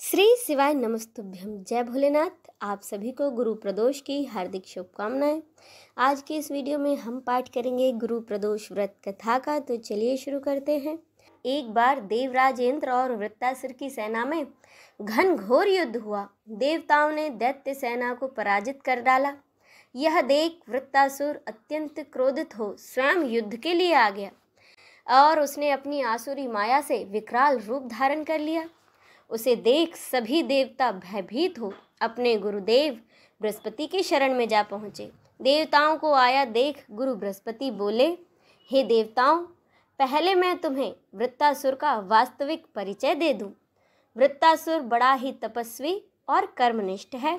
श्री शिवाय नमस्तुभ्यम। जय भोलेनाथ। आप सभी को गुरु प्रदोष की हार्दिक शुभकामनाएं। आज के इस वीडियो में हम पाठ करेंगे गुरु प्रदोष व्रत कथा का। तो चलिए शुरू करते हैं। एक बार देवराज इंद्र और वृत्तासुर की सेना में घनघोर युद्ध हुआ। देवताओं ने दैत्य सेना को पराजित कर डाला। यह देख वृत्तासुर अत्यंत क्रोधित हो स्वयं युद्ध के लिए आ गया और उसने अपनी आसुरी माया से विकराल रूप धारण कर लिया। उसे देख सभी देवता भयभीत हो अपने गुरुदेव बृहस्पति की शरण में जा पहुँचे। देवताओं को आया देख गुरु बृहस्पति बोले, हे देवताओं, पहले मैं तुम्हें वृत्तासुर का वास्तविक परिचय दे दूं। वृत्तासुर बड़ा ही तपस्वी और कर्मनिष्ठ है।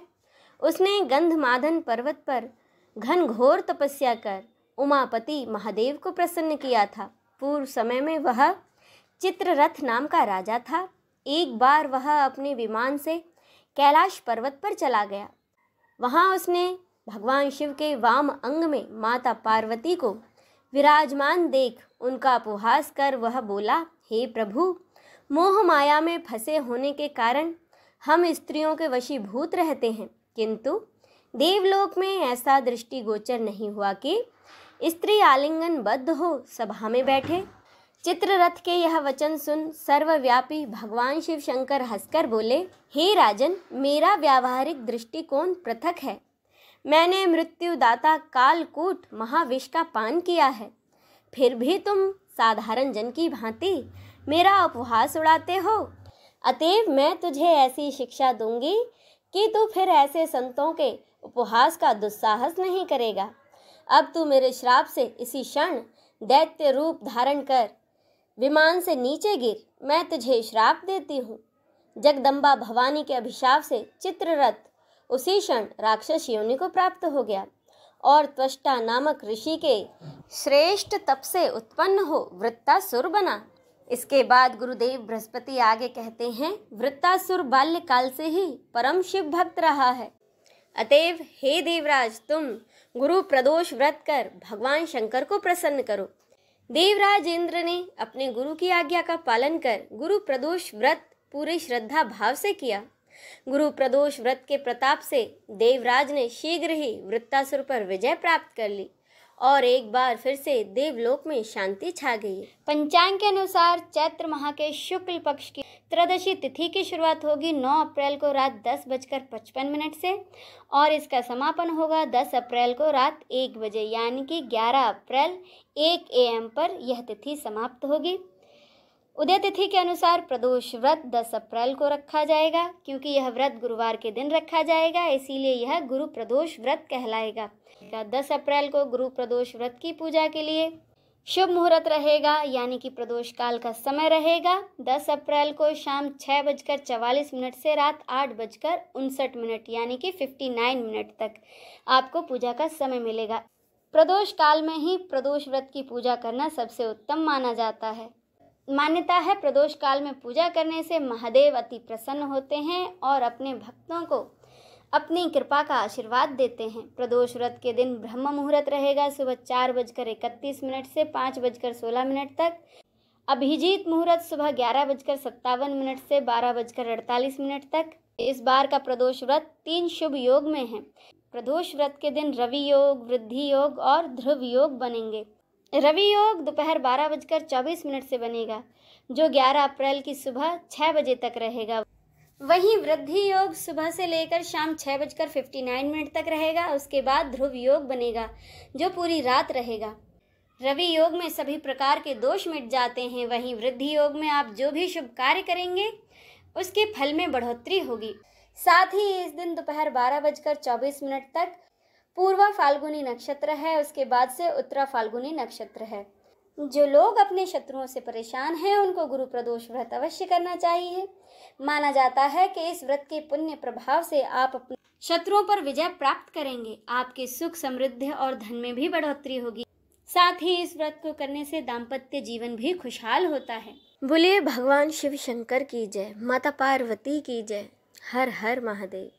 उसने गंधमादन पर्वत पर घनघोर तपस्या कर उमापति महादेव को प्रसन्न किया था। पूर्व समय में वह चित्ररथ नाम का राजा था। एक बार वह अपने विमान से कैलाश पर्वत पर चला गया। वहां उसने भगवान शिव के वाम अंग में माता पार्वती को विराजमान देख उनका उपहास कर वह बोला, हे प्रभु, मोह माया में फंसे होने के कारण हम स्त्रियों के वशीभूत रहते हैं, किंतु देवलोक में ऐसा दृष्टिगोचर नहीं हुआ कि स्त्री आलिंगनबद्ध हो सभा में बैठे। चित्ररथ के यह वचन सुन सर्वव्यापी भगवान शिव शंकर हंसकर बोले, हे राजन, मेरा व्यावहारिक दृष्टिकोण पृथक है। मैंने मृत्युदाता कालकूट महाविष का पान किया है, फिर भी तुम साधारण जन की भांति मेरा उपहास उड़ाते हो। अतएव मैं तुझे ऐसी शिक्षा दूंगी कि तू फिर ऐसे संतों के उपहास का दुस्साहस नहीं करेगा। अब तू मेरे श्राप से इसी क्षण दैत्य रूप धारण कर विमान से नीचे गिर। मैं तुझे श्राप देती हूँ। जगदम्बा भवानी के अभिशाप से चित्ररथ उसी क्षण राक्षस योनि को प्राप्त हो गया और त्वष्टा नामक ऋषि के श्रेष्ठ तप से उत्पन्न हो वृत्तासुर बना। इसके बाद गुरुदेव बृहस्पति आगे कहते हैं, वृत्तासुर बाल्यकाल से ही परम शिव भक्त रहा है। अतएव हे देवराज, तुम गुरु प्रदोष व्रत कर भगवान शंकर को प्रसन्न करो। देवराज इंद्र ने अपने गुरु की आज्ञा का पालन कर गुरु प्रदोष व्रत पूरी श्रद्धा भाव से किया। गुरु प्रदोष व्रत के प्रताप से देवराज ने शीघ्र ही वृत्तासुर पर विजय प्राप्त कर ली और एक बार फिर से देवलोक में शांति छा गई। पंचांग के अनुसार चैत्र माह के शुक्ल पक्ष की त्रयोदशी तिथि की शुरुआत होगी 9 अप्रैल को रात 10:55 से और इसका समापन होगा 10 अप्रैल को रात 1 बजे, यानी कि 11 अप्रैल 1 AM पर यह तिथि समाप्त होगी। उदय तिथि के अनुसार प्रदोष व्रत 10 अप्रैल को रखा जाएगा। क्योंकि यह व्रत गुरुवार के दिन रखा जाएगा, इसीलिए यह गुरु प्रदोष व्रत कहलाएगा। 10 अप्रैल को गुरु प्रदोष व्रत की पूजा के लिए शुभ मुहूर्त रहेगा, यानी कि प्रदोष काल का समय रहेगा 10 अप्रैल को शाम 6:44 से रात 8:59, यानी कि 59 मिनट तक आपको पूजा का समय मिलेगा। प्रदोष काल में ही प्रदोष व्रत की पूजा करना सबसे उत्तम माना जाता है। मान्यता है प्रदोष काल में पूजा करने से महादेव अति प्रसन्न होते हैं और अपने भक्तों को अपनी कृपा का आशीर्वाद देते हैं। प्रदोष व्रत के दिन ब्रह्म मुहूर्त रहेगा सुबह 4:31 से 5:16 तक। अभिजीत मुहूर्त सुबह 11:57 से 12:48 तक। इस बार का प्रदोष व्रत 3 शुभ योग में है। प्रदोष व्रत के दिन रवि योग, वृद्धि योग और ध्रुव योग बनेंगे। रवि योग दोपहर 12:24 से बनेगा, जो 11 अप्रैल की सुबह 6 बजे तक रहेगा। वहीं वृद्धि योग सुबह से लेकर शाम 6:59 तक रहेगा। उसके बाद ध्रुव योग बनेगा, जो पूरी रात रहेगा। रवि योग में सभी प्रकार के दोष मिट जाते हैं। वहीं वृद्धि योग में आप जो भी शुभ कार्य करेंगे उसके फल में बढ़ोतरी होगी। साथ ही इस दिन दोपहर 12:24 तक पूर्वा फाल्गुनी नक्षत्र है, उसके बाद से उत्तरा फाल्गुनी नक्षत्र है। जो लोग अपने शत्रुओं से परेशान हैं उनको गुरु प्रदोष व्रत अवश्य करना चाहिए। माना जाता है कि इस व्रत के पुण्य प्रभाव से आप अपने शत्रुओं पर विजय प्राप्त करेंगे। आपके सुख, समृद्धि और धन में भी बढ़ोतरी होगी। साथ ही इस व्रत को करने से दाम्पत्य जीवन भी खुशहाल होता है। बोलिए भगवान शिव शंकर की जय, माता पार्वती की जय। हर हर महादेव।